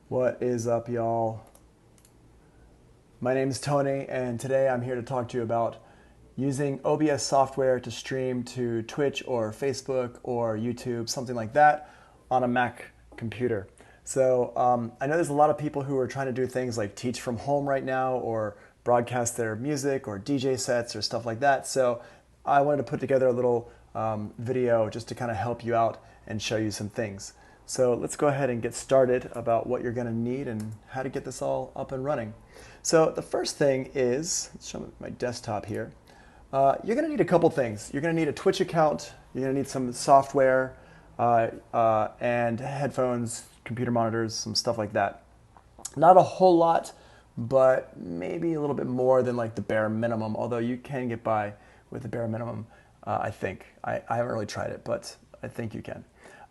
What is up, y'all? My name is Tony, and today I'm here to talk to you about using OBS software to stream to Twitch or Facebook or YouTube, something like that, on a Mac computer. So I know there's a lot of people who are trying to do things like teach from home right now, or broadcast their music or DJ sets or stuff like that. So I wanted to put together a little video just to kind of help you out and show you some things. So let's go ahead and get started about what you're going to need and how to get this all up and running. So the first thing is, let's show my desktop here. You're going to need a couple things. You're going to need a Twitch account. You're going to need some software and headphones, computer monitors, some stuff like that. Not a whole lot, but maybe a little bit more than like the bare minimum, although you can get by with the bare minimum, I think. I haven't really tried it, but I think you can.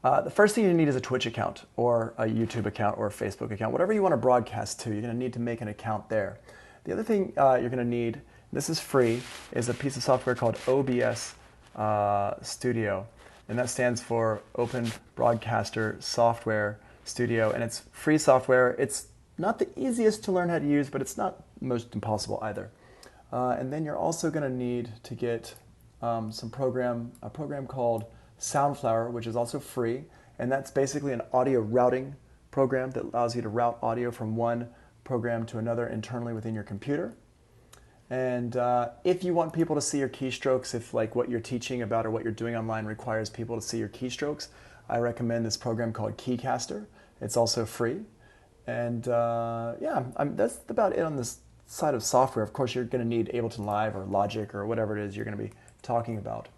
The first thing you need is a Twitch account or a YouTube account or a Facebook account, whatever you want to broadcast to. You're going to need to make an account there. The other thing you're going to need, this is free, is a piece of software called OBS Studio, and that stands for Open Broadcaster Software Studio, and it's free software. It's not the easiest to learn how to use, but it's not most impossible either. And then you're also going to need to get a program called Soundflower, which is also free, and that's basically an audio routing program that allows you to route audio from one program to another internally within your computer. And if you want people to see your keystrokes, if like what you're teaching about or what you're doing online requires people to see your keystrokes, I recommend this program called Keycsatr. It's also free. And that's about it on this side of software. Of course, you're going to need Ableton Live or Logic or whatever it is you're going to be talking about.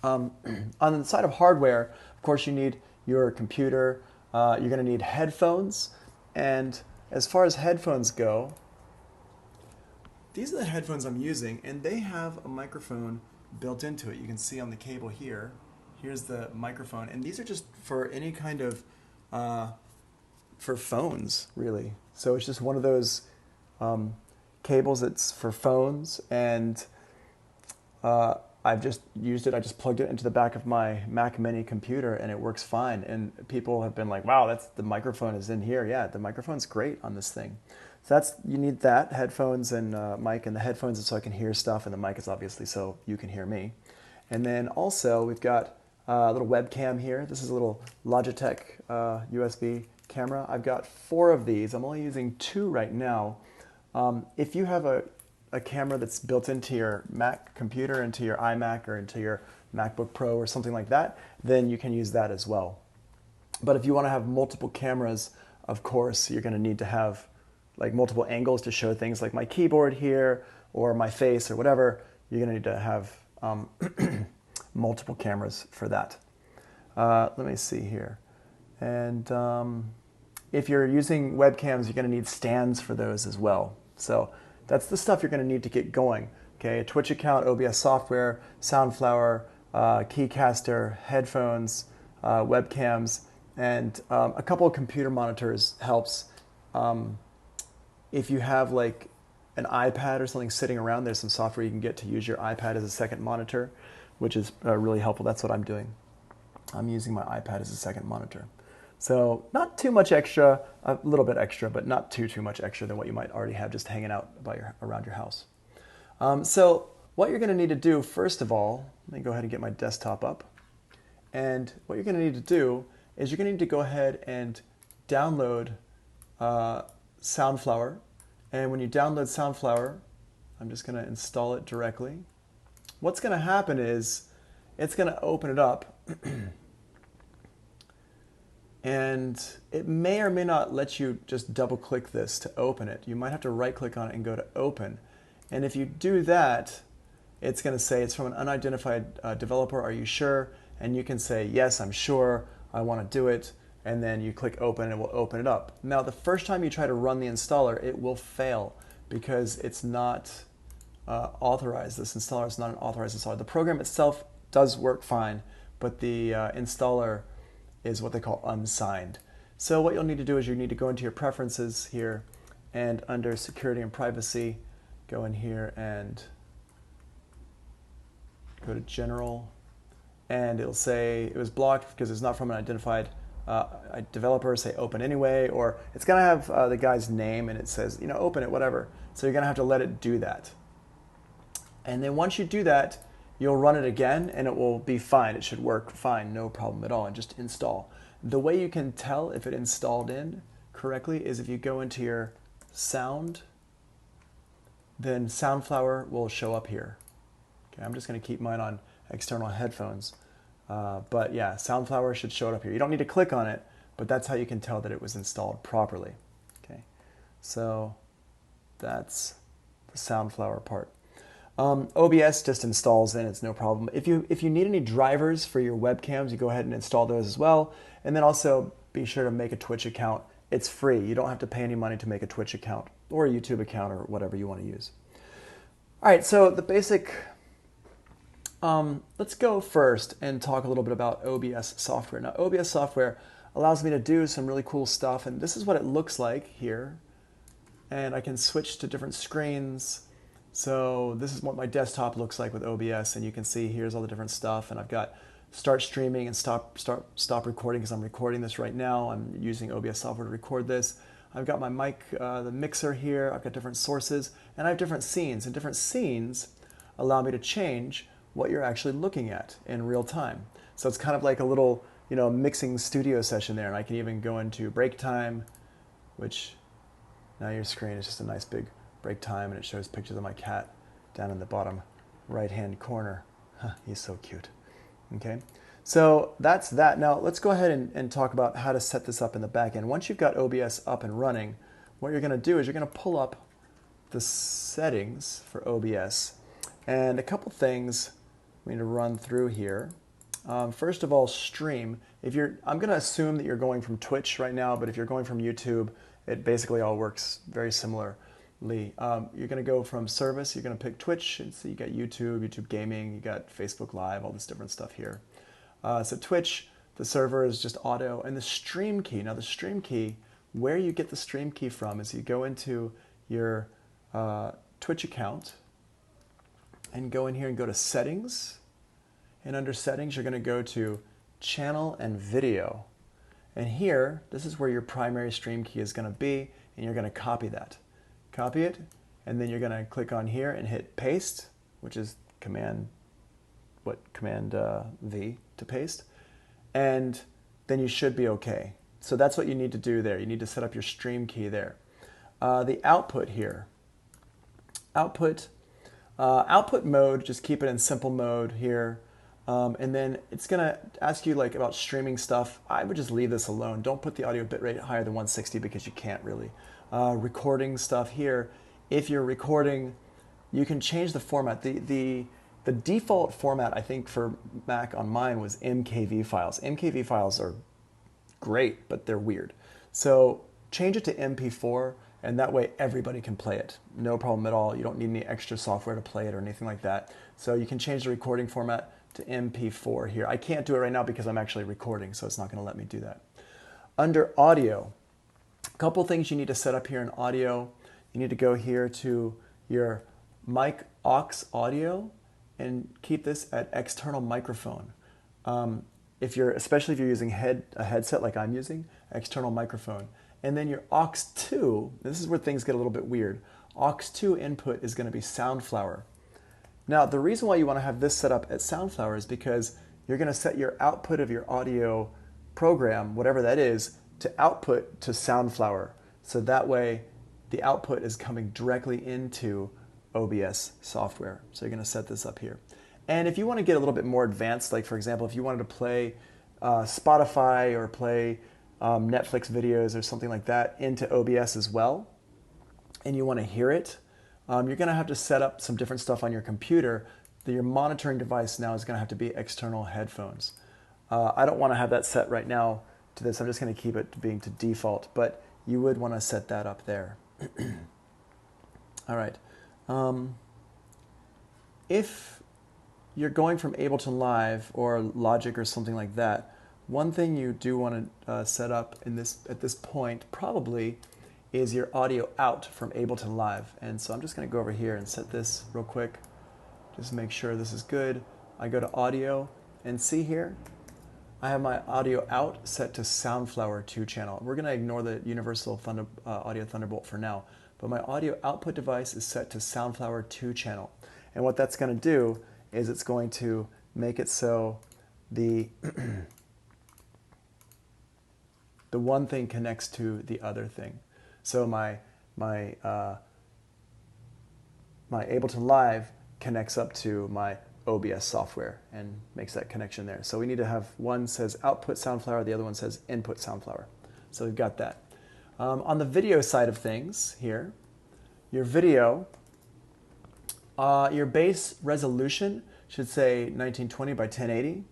On the side of hardware, of course, you need your computer. You're going to need headphones. And as far as headphones go, these are the headphones I'm using, and they have a microphone built into it. You can see on the cable here. Here's the microphone. And these are just for any kind of, for phones, really. So it's just one of those cables that's for phones, and I've just used it. I just plugged it into the back of my Mac Mini computer, and it works fine. And people have been like, "Wow, the microphone is in here." Yeah, the microphone's great on this thing. So you need that, headphones and mic, and the headphones is so I can hear stuff, and the mic is obviously so you can hear me. And then also we've got a little webcam here. This is a little Logitech USB camera. I've got 4 of these. I'm only using 2 right now. If you have a camera that's built into your Mac computer, into your iMac, or into your MacBook Pro or something like that, then you can use that as well. But if you want to have multiple cameras, of course, you're going to need to have like multiple angles to show things like my keyboard here or my face or whatever. You're going to need to have multiple cameras for that. Let me see here. And if you're using webcams, you're going to need stands for those as well. So that's the stuff you're going to need to get going. Okay, a Twitch account, OBS software, Soundflower, Keycsatr, headphones, webcams, and a couple of computer monitors helps. If you have like an iPad or something sitting around, there's some software you can get to use your iPad as a second monitor, which is really helpful. That's what I'm doing. I'm using my iPad as a second monitor. So not too much extra, a little bit extra, but not too much extra than what you might already have just hanging out around your house. So what you're going to need to do, first of all, let me go ahead and get my desktop up. And what you're going to need to do is you're going to need to go ahead and download Soundflower. And when you download Soundflower, I'm just going to install it directly. What's going to happen is it's going to open it up. And it may or may not let you just double click this to open it. You might have to right click on it and go to open. And if you do that, it's going to say it's from an unidentified developer. Are you sure? And you can say, yes, I'm sure. I want to do it. And then you click open and it will open it up. Now, the first time you try to run the installer, it will fail because it's not authorized. This installer is not an authorized installer. The program itself does work fine, but the installer is what they call unsigned. So what you'll need to do is you need to go into your preferences here, and under security and privacy, go in here and go to general, and it'll say it was blocked because it's not from an identified developer. Say open anyway, or it's gonna have the guy's name and it says, you know, open it, whatever. So you're gonna have to let it do that. And then once you do that, you'll run it again and it will be fine. It should work fine, no problem at all, and just install. The way you can tell if it installed in correctly is if you go into your sound, then Soundflower will show up here. Okay, I'm just gonna keep mine on external headphones. But yeah, Soundflower should show up here. You don't need to click on it, but that's how you can tell that it was installed properly. Okay, so that's the Soundflower part. OBS just installs in, it's no problem. If you need any drivers for your webcams, you go ahead and install those as well. And then also be sure to make a Twitch account. It's free. You don't have to pay any money to make a Twitch account or a YouTube account or whatever you want to use. All right, so the basic, let's go first and talk a little bit about OBS software. Now, OBS software allows me to do some really cool stuff, and this is what it looks like here. And I can switch to different screens. So this is what my desktop looks like with OBS, and you can see here's all the different stuff, and I've got start streaming and stop recording because I'm recording this right now. I'm using OBS software to record this. I've got my mic, the mixer here. I've got different sources, and I have different scenes, and different scenes allow me to change what you're actually looking at in real time. So it's kind of like a little, you know, mixing studio session there, and I can even go into break time, which now your screen is just a nice big break time, and it shows pictures of my cat down in the bottom right-hand corner. He's so cute. Okay, so that's that. Now let's go ahead and talk about how to set this up in the back end. Once you've got OBS up and running, what you're going to do is you're going to pull up the settings for OBS, and a couple things we need to run through here. First of all, stream. I'm going to assume that you're going from Twitch right now, but if you're going from YouTube, it basically all works very similarly. You're going to go from service, you're going to pick Twitch, and so you got YouTube Gaming, you got Facebook Live, all this different stuff here. So Twitch, the server is just auto, and the stream key. Now the stream key, where you get the stream key from is you go into your Twitch account and go in here and go to settings, and under settings you're going to go to channel and video, and here this is where your primary stream key is going to be, and you're going to copy that. Copy it, and then you're going to click on here and hit paste, which is Command V to paste, and then you should be okay. So that's what you need to do there. You need to set up your stream key there. The output here, output mode, just keep it in simple mode here, and then it's going to ask you like about streaming stuff. I would just leave this alone. Don't put the audio bitrate higher than 160 because you can't really. Recording stuff here. If you're recording, you can change the format. The default format, I think, for Mac on mine was MKV files. MKV files are great, but they're weird. So change it to MP4, and that way everybody can play it. No problem at all. You don't need any extra software to play it or anything like that. So you can change the recording format to MP4 here. I can't do it right now because I'm actually recording, so it's not going to let me do that. Under audio, a couple things you need to set up here in audio. You need to go here to your mic aux audio and keep this at external microphone. Especially if you're using a headset like I'm using, external microphone. And then your aux 2, this is where things get a little bit weird. Aux 2 input is going to be Soundflower. Now the reason why you want to have this set up at Soundflower is because you're going to set your output of your audio program, whatever that is, to output to Soundflower. So that way the output is coming directly into OBS software. So you're going to set this up here. And if you want to get a little bit more advanced, like for example, if you wanted to play Spotify or play Netflix videos or something like that into OBS as well, and you want to hear it, you're going to have to set up some different stuff on your computer. Your monitoring device now is going to have to be external headphones. I don't want to have that set right now to this. I'm just going to keep it being to default, but you would want to set that up there. All right. If you're going from Ableton Live or Logic or something like that, one thing you do want to set up at this point probably is your audio out from Ableton Live. And so I'm just going to go over here and set this real quick. Just make sure this is good. I go to audio and see here, I have my audio out set to Soundflower 2 channel. We're going to ignore the Universal Audio Thunderbolt for now, but my audio output device is set to Soundflower 2 channel. And what that's going to do is it's going to make it so the the one thing connects to the other thing. So my Ableton Live connects up to my OBS software and makes that connection there. So we need to have one says output Soundflower, the other one says input Soundflower. So we've got that. On the video side of things here, your video, your base resolution should say 1920 by 1080.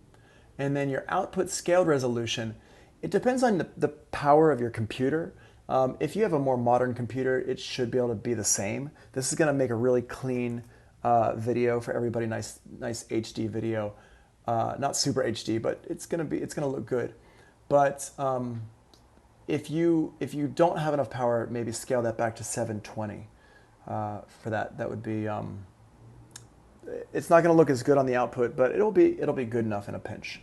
And then your output scaled resolution, it depends on the power of your computer. If you have a more modern computer, it should be able to be the same. This is going to make a really clean video for everybody, nice HD video, not super HD, but it's gonna look good. But if you don't have enough power, maybe scale that back to 720 for that. That would be it's not gonna look as good on the output, but it'll be good enough in a pinch.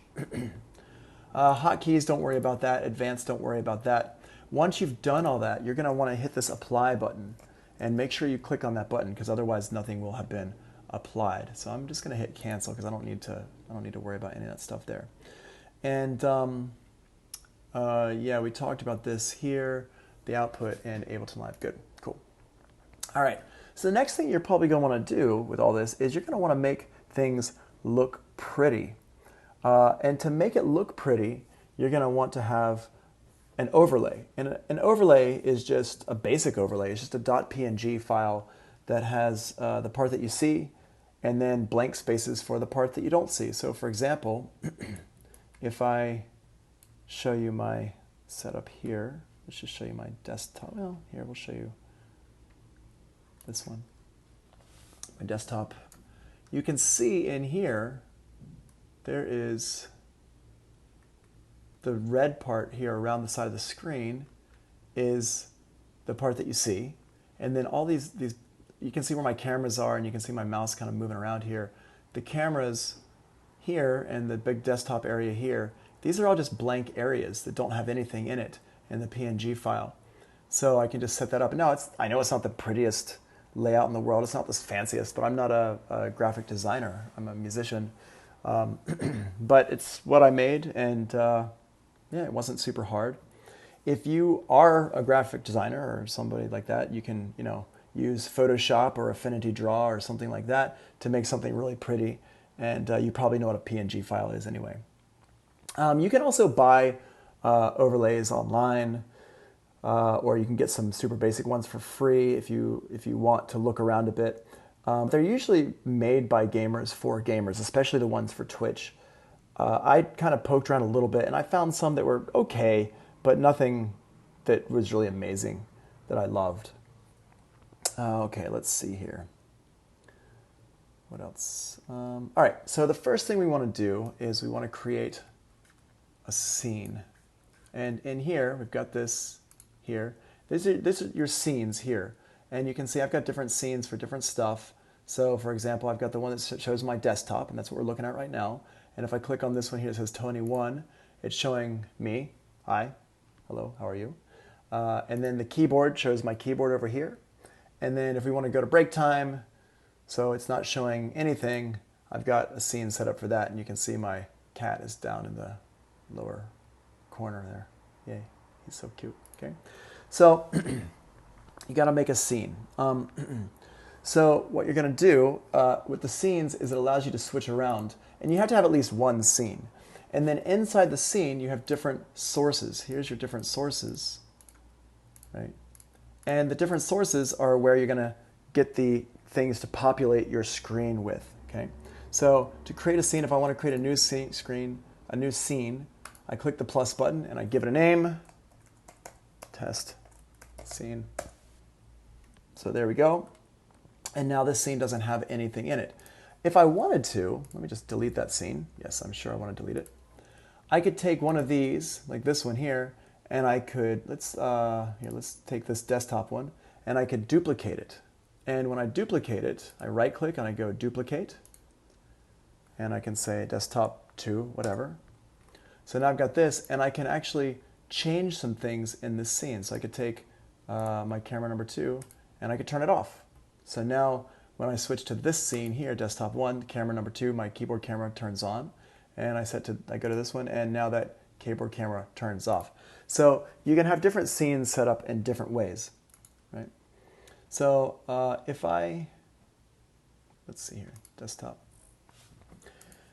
Hotkeys, don't worry about that. Advanced, don't worry about that. Once you've done all that, you're gonna want to hit this apply button. And make sure you click on that button because otherwise nothing will have been applied. So I'm just going to hit cancel because I don't need to worry about any of that stuff there. And yeah, we talked about this here, the output and Ableton Live. Good, cool. All right. So the next thing you're probably going to want to do with all this is you're going to want to make things look pretty. And to make it look pretty, you're going to want to have an overlay. And an overlay is just a basic overlay. It's just a .png file that has the part that you see and then blank spaces for the part that you don't see. So for example, if I show you my setup here, let's just show you my desktop. Well, here we'll show you this one, my desktop. You can see in here, there is the red part here around the side of the screen is the part that you see. And then all these you can see where my cameras are and you can see my mouse kind of moving around here. The cameras here and the big desktop area here, these are all just blank areas that don't have anything in it in the PNG file. So I can just set that up. Now, I know it's not the prettiest layout in the world. It's not the fanciest, but I'm not a graphic designer. I'm a musician. But it's what I made, and yeah, it wasn't super hard. If you are a graphic designer or somebody like that, you can, use Photoshop or Affinity Draw or something like that to make something really pretty. And you probably know what a PNG file is anyway. You can also buy overlays online, or you can get some super basic ones for free if you want to look around a bit. They're usually made by gamers for gamers, especially the ones for Twitch. I kind of poked around a little bit and I found some that were okay, but nothing that was really amazing that I loved. Okay, let's see here. What else? All right, so the first thing we want to do is we want to create a scene. And in here, we've got this here. These are your scenes here. And you can see I've got different scenes for different stuff. So for example, I've got the one that shows my desktop, and that's what we're looking at right now. And if I click on this one here, it says Tony1. It's showing me. Hi. Hello. How are you? And then the keyboard shows my keyboard over here. And then if we want to go to break time, so it's not showing anything, I've got a scene set up for that. And you can see my cat is down in the lower corner there. Yay. He's so cute. Okay. So you got to make a scene. So what you're going to do with the scenes is it allows you to switch around. And you have to have at least one scene. And then inside the scene, you have different sources. Here's your different sources, right? And the different sources are where you're going to get the things to populate your screen with, okay? So to create a scene, if I want to create a new scene, I click the plus button and I give it a name, test scene. So there we go. And now this scene doesn't have anything in it. If I wanted to, let me just delete that scene. Yes, I'm sure I want to delete it. I could take one of these, like this one here, and I could, let's take this desktop one, and I could duplicate it. And when I duplicate it, I right click and I go duplicate, and I can say desktop 2, whatever. So now I've got this, and I can actually change some things in this scene. So I could take my camera number 2, and I could turn it off. So now when I switch to this scene here, desktop 1, camera number 2, my keyboard camera turns on, and I go to this one, and now that keyboard camera turns off. So you can have different scenes set up in different ways, right? So if I, let's see here, desktop.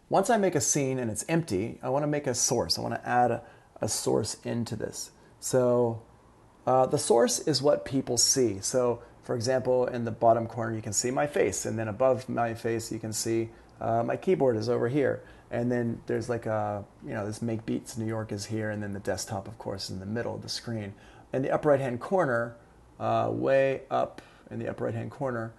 Once I make a scene and it's empty, I want to make a source. I want to add a source into this. So the source is what people see. So for example, in the bottom corner, you can see my face, and then above my face, you can see my keyboard is over here. And then there's like a, this Make Beats New York is here, and then the desktop, of course, in the middle of the screen. In the upper right-hand corner, way up in the upper right-hand corner,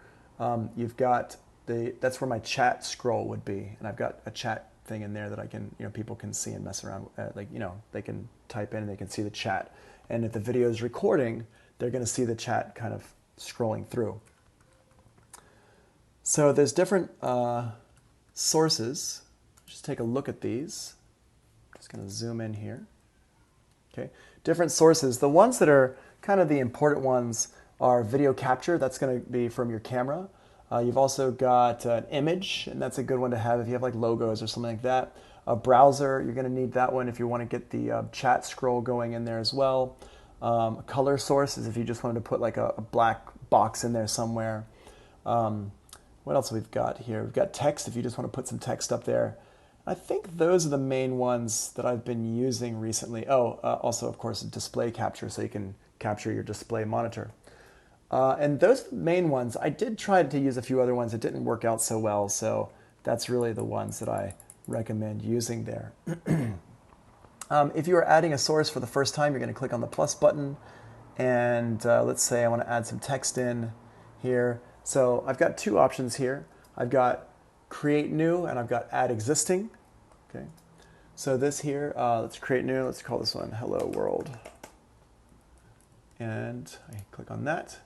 you've got that's where my chat scroll would be, and I've got a chat thing in there that I can, people can see and mess around, they can type in and they can see the chat. And if the video is recording, they're going to see the chat kind of scrolling through. So there's different sources. Just take a look at these. Just going to zoom in here. Okay, different sources. The ones that are kind of the important ones are video capture. That's going to be from your camera. You've also got an image, and that's a good one to have if you have like logos or something like that. A browser, you're going to need that one if you want to get the chat scroll going in there as well. A color source is if you just wanted to put like a black box in there somewhere. What else we've got here? We've got text if you just want to put some text up there. I think those are the main ones that I've been using recently. Also, of course, display capture, so you can capture your display monitor. And those main ones, I did try to use a few other ones. It didn't work out so well, so that's really the ones that I recommend using there. If you are adding a source for the first time, you're going to click on the plus button, and let's say I want to add some text in here. So I've got two options here. I've got create new, and I've got add existing. Okay, so this here, let's create new. Let's call this one Hello World, and I click on that,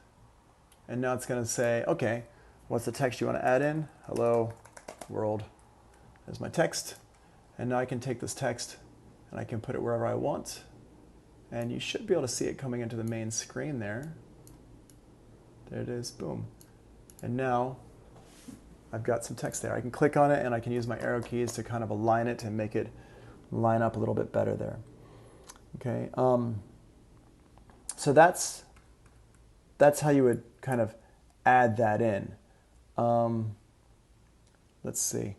and now it's going to say, okay, what's the text you want to add in? Hello World. There's my text, and now I can take this text and I can put it wherever I want, and you should be able to see it coming into the main screen there. There it is, boom. And now I've got some text there. I can click on it and I can use my arrow keys to kind of align it and make it line up a little bit better there. Okay, so that's how you would kind of add that in. Let's see.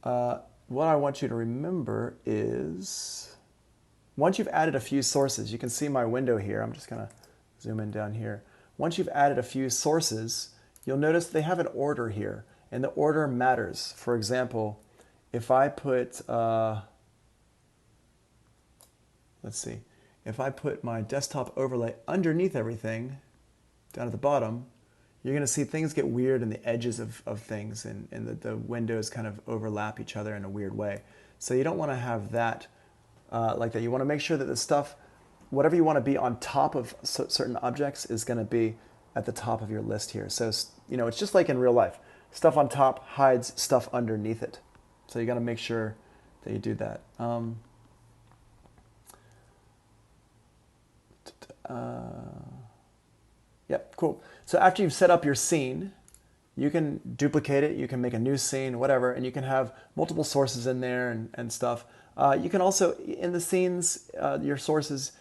What I want you to remember is, once you've added a few sources, you can see my window here. I'm just going to zoom in down here. Once you've added a few sources, you'll notice they have an order here, and the order matters. For example, if I put, let's see, if I put my desktop overlay underneath everything, down at the bottom, you're going to see things get weird in the edges of things, and the windows kind of overlap each other in a weird way. So you don't want to have that like that. You want to make sure that the stuff, whatever you want to be on top of certain objects, is going to be at the top of your list here. So, it's just like in real life. Stuff on top hides stuff underneath it. So you got to make sure that you do that. Yep, cool. So after you've set up your scene, you can duplicate it, you can make a new scene, whatever, and you can have multiple sources in there and stuff. You can also, in the scenes, your sources,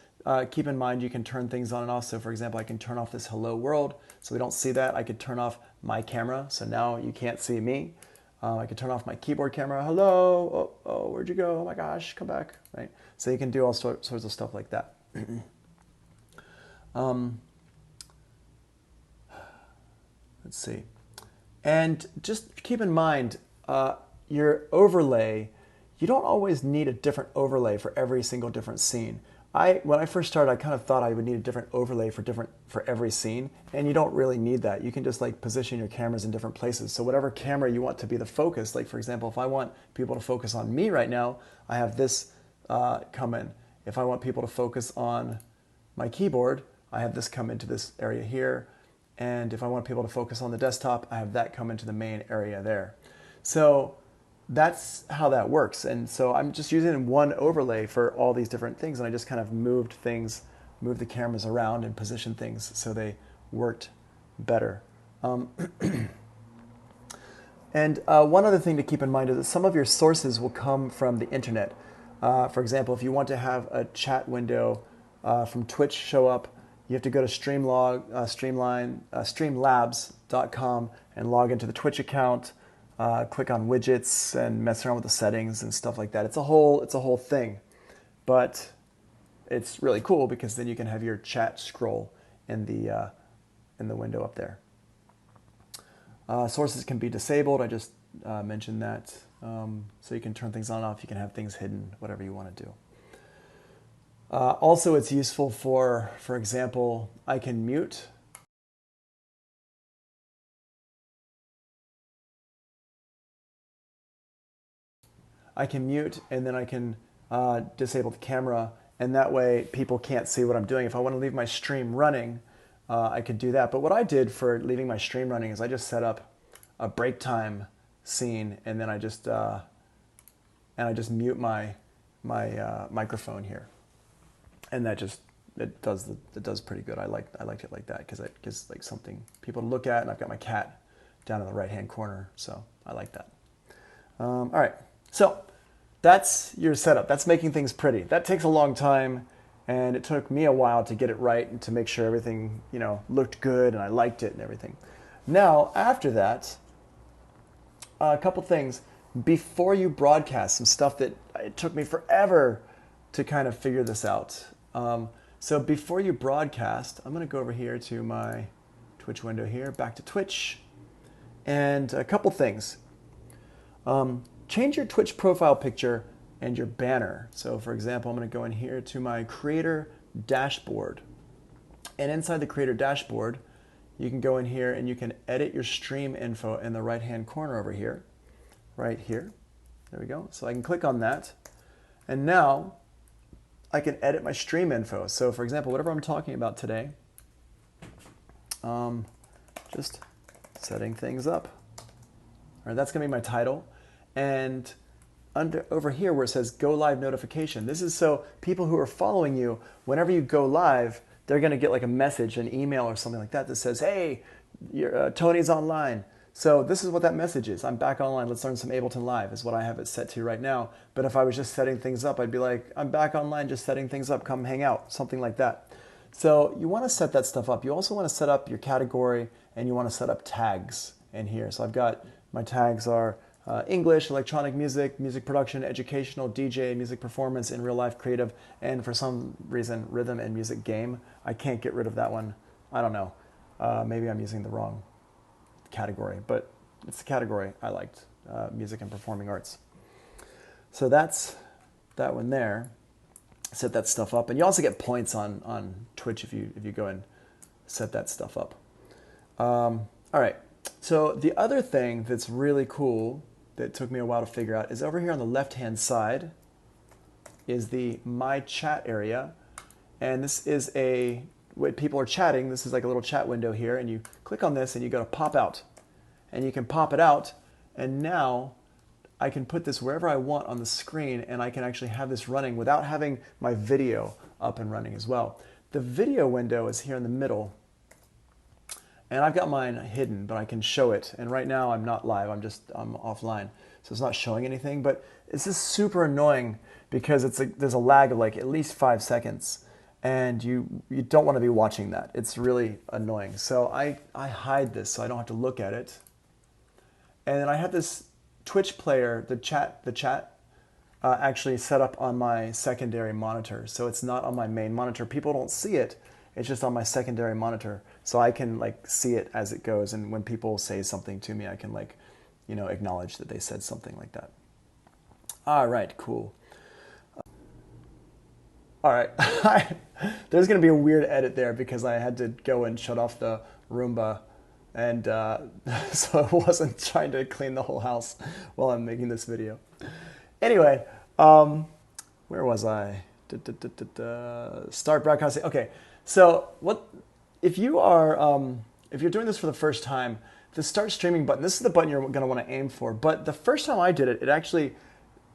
keep in mind you can turn things on and off. So for example, I can turn off this hello world so we don't see that. I could turn off my camera, so now you can't see me. I could turn off my keyboard camera. Hello, oh, where'd you go? Oh my gosh, come back, right? So you can do all sorts of stuff like that. Let's see. And just keep in mind, your overlay, you don't always need a different overlay for every single different scene. When I first started, I kind of thought I would need a different overlay for every scene, and you don't really need that. You can just like position your cameras in different places. So whatever camera you want to be the focus, like for example, if I want people to focus on me right now, I have this come in. If I want people to focus on my keyboard, I have this come into this area here. And if I want people to focus on the desktop, I have that come into the main area there. So that's how that works. And so I'm just using one overlay for all these different things. And I just kind of moved the cameras around and positioned things so they worked better. And one other thing to keep in mind is that some of your sources will come from the internet. For example, if you want to have a chat window from Twitch show up, you have to go to streamlabs.com and log into the Twitch account, click on widgets and mess around with the settings and stuff like that. It's a whole thing, but it's really cool because then you can have your chat scroll in the window up there. Sources can be disabled. I just mentioned that. So you can turn things on and off. You can have things hidden, whatever you want to do. Also, it's useful for example, I can mute. I can mute and then I can disable the camera, and that way people can't see what I'm doing. If I want to leave my stream running, I could do that. But what I did for leaving my stream running is I just set up a break time scene, and then I just mute my microphone here, and that just it does pretty good. I liked it like that because it gives like something people to look at, and I've got my cat down in the right hand corner, so I like that. All right, so that's your setup. That's making things pretty. That takes a long time, and it took me a while to get it right and to make sure everything looked good and I liked it and everything. Now after that, a couple things before you broadcast, some stuff that it took me forever to kind of figure this out. So before you broadcast, I'm going to go over here to my Twitch window here, back to Twitch, and a couple things. Change your Twitch profile picture and your banner. So for example, I'm going to go in here to my creator dashboard, and inside the creator dashboard, you can go in here and you can edit your stream info in the right hand corner over here, right here. There we go. So I can click on that, and now I can edit my stream info. So for example, whatever I'm talking about today, just setting things up. All right, that's going to be my title. And over here where it says go live notification, this is so people who are following you, whenever you go live, they're going to get like a message, an email or something like that that says, hey, Tony's online. So this is what that message is. I'm back online. Let's learn some Ableton Live is what I have it set to right now. But if I was just setting things up, I'd be like, I'm back online, just setting things up. Come hang out, something like that. So you want to set that stuff up. You also want to set up your category, and you want to set up tags in here. So I've got my tags are English, electronic music, music production, educational, DJ, music performance, in real life, creative, and for some reason, rhythm and music game. I can't get rid of that one. I don't know. Maybe I'm using the wrong category, but it's the category I liked, music and performing arts. So that's that one there. Set that stuff up, and you also get points on Twitch if you go and set that stuff up. All right. So the other thing that's really cool that took me a while to figure out is over here on the left-hand side is the My Chat area. And this is when people are chatting, this is like a little chat window here, and you click on this and you go to pop out. And you can pop it out, and now I can put this wherever I want on the screen, and I can actually have this running without having my video up and running as well. The video window is here in the middle, and I've got mine hidden, but I can show it. And right now I'm not live, I'm offline. So it's not showing anything, but it's just super annoying because there's a lag of like at least 5 seconds, and you don't want to be watching that. It's really annoying. So I hide this so I don't have to look at it. And then I have this Twitch player, the chat actually set up on my secondary monitor. So it's not on my main monitor. People don't see it. It's just on my secondary monitor. So I can like see it as it goes. And when people say something to me, I can like, acknowledge that they said something like that. All right, cool. All right. There's going to be a weird edit there because I had to go and shut off the Roomba. And so I wasn't trying to clean the whole house while I'm making this video. Anyway, where was I? Start broadcasting. Okay, so what if you are if you're doing this for the first time? The start streaming button. This is the button you're going to want to aim for. But the first time I did it, it actually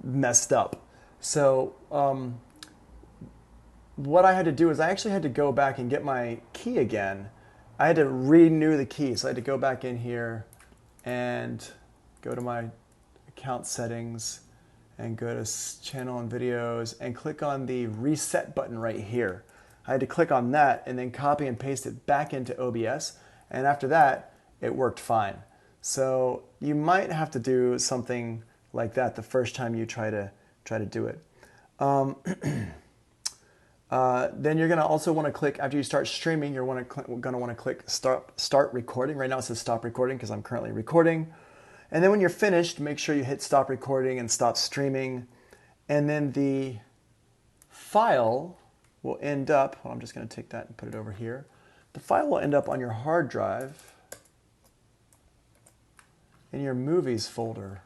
messed up. So what I had to do is I actually had to go back and get my key again. I had to renew the key. So I had to go back in here and go to my account settings and go to channel and videos and click on the reset button right here. I had to click on that and then copy and paste it back into OBS. And after that, it worked fine. So you might have to do something like that the first time you try to do it. Then you're going to also want to click, after you start streaming, you're going to want to click start recording. Right now it says stop recording because I'm currently recording. And then when you're finished, make sure you hit stop recording and stop streaming. And then the file will end up, well, I'm just going to take that and put it over here. The file will end up on your hard drive in your movies folder.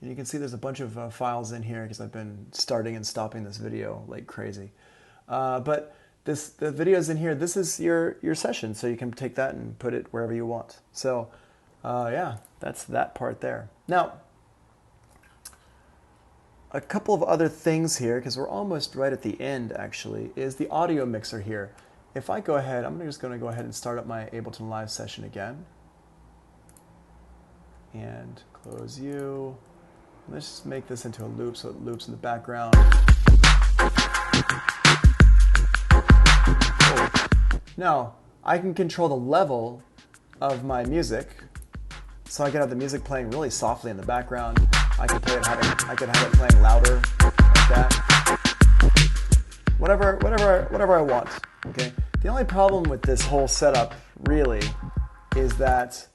And you can see there's a bunch of files in here because I've been starting and stopping this video like crazy. But the video's in here. This is your session, so you can take that and put it wherever you want. So yeah, that's that part there. Now, a couple of other things here, because we're almost right at the end actually, is the audio mixer here. If I go ahead, I'm just going to go ahead and start up my Ableton Live session again. And close you. Let's just make this into a loop so it loops in the background. Cool. Now, I can control the level of my music. So I can have the music playing really softly in the background. I can have it playing louder, like that. Whatever I want. Okay. The only problem with this whole setup really is that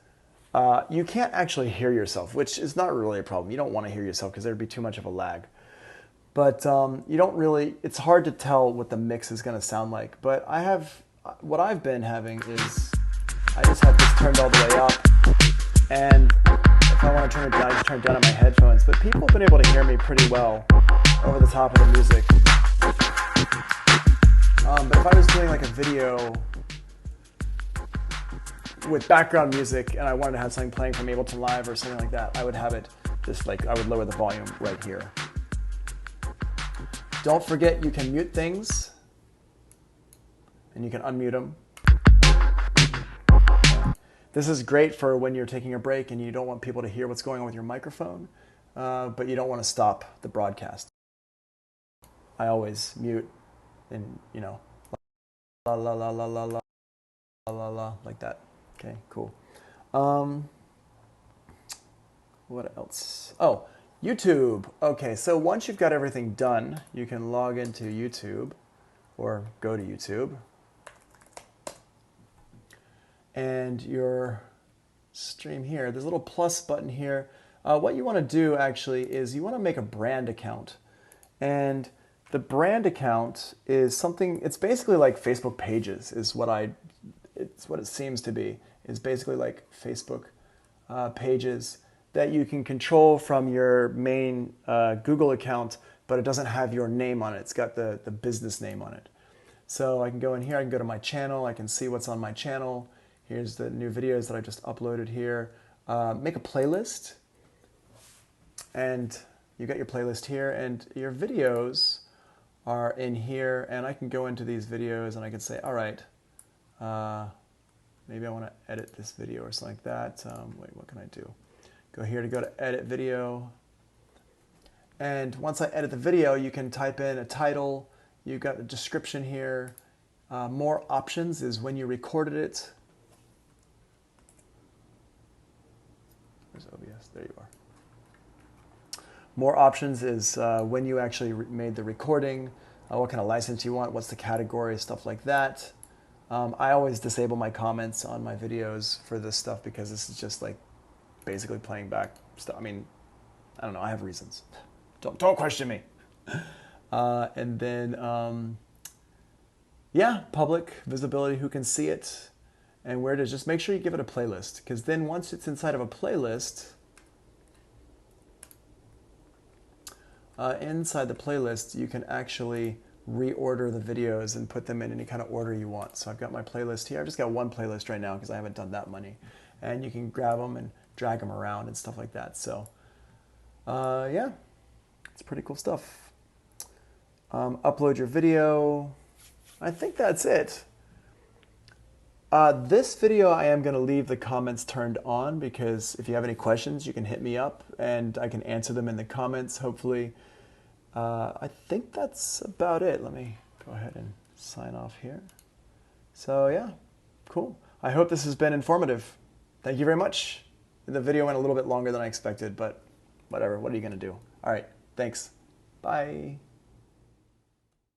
you can't actually hear yourself, which is not really a problem. You don't want to hear yourself because there'd be too much of a lag. But you don't really, it's hard to tell what the mix is going to sound like. But what I've been having is, I just have this turned all the way up. And if I want to turn it down, I just turn it down on my headphones. But people have been able to hear me pretty well over the top of the music. But if I was doing like a video with background music and I wanted to have something playing from Ableton Live or something like that, I would have it just like, I would lower the volume right here. Don't forget you can mute things and you can unmute them. This is great for when you're taking a break and you don't want people to hear what's going on with your microphone, but you don't want to stop the broadcast. I always mute and, you know, la la la la la la la la la, like that. Okay, cool. What else? Oh, YouTube. Okay, so once you've got everything done, you can log into YouTube or go to YouTube. And your stream here, there's a little plus button here. What you want to do actually is you want to make a brand account. And the brand account is something, it's basically like Facebook pages is what it seems to be. It's basically like Facebook pages that you can control from your main Google account, but it doesn't have your name on it. It's got the business name on it. So I can go in here, I can go to my channel, I can see what's on my channel. Here's the new videos that I just uploaded here. Make a playlist, and you got your playlist here, and your videos are in here, and I can go into these videos and I can say, all right, maybe I want to edit this video or something like that. Wait, what can I do? Go here to go to edit video, and once I edit the video, you can type in a title. You've got a description here. More options is when you recorded it. Where's OBS? There you are. More options is when you actually made the recording, what kind of license you want, what's the category, stuff like that. I always disable my comments on my videos for this stuff because this is just like basically playing back stuff. I mean, I don't know, I have reasons. Don't question me. And then, yeah, public visibility, who can see it. And where to just make sure you give it a playlist, because then once it's inside of a playlist, inside the playlist, you can actually reorder the videos and put them in any kind of order you want. So I've got my playlist here. I've just got one playlist right now because I haven't done that many. And you can grab them and drag them around and stuff like that. So yeah, it's pretty cool stuff. Upload your video. I think that's it. This video I am going to leave the comments turned on because if you have any questions, you can hit me up and I can answer them in the comments, hopefully. I think that's about it. Let me go ahead and sign off here. So yeah, cool. I hope this has been informative. Thank you very much. The video went a little bit longer than I expected, but whatever. What are you going to do? All right. Thanks. Bye.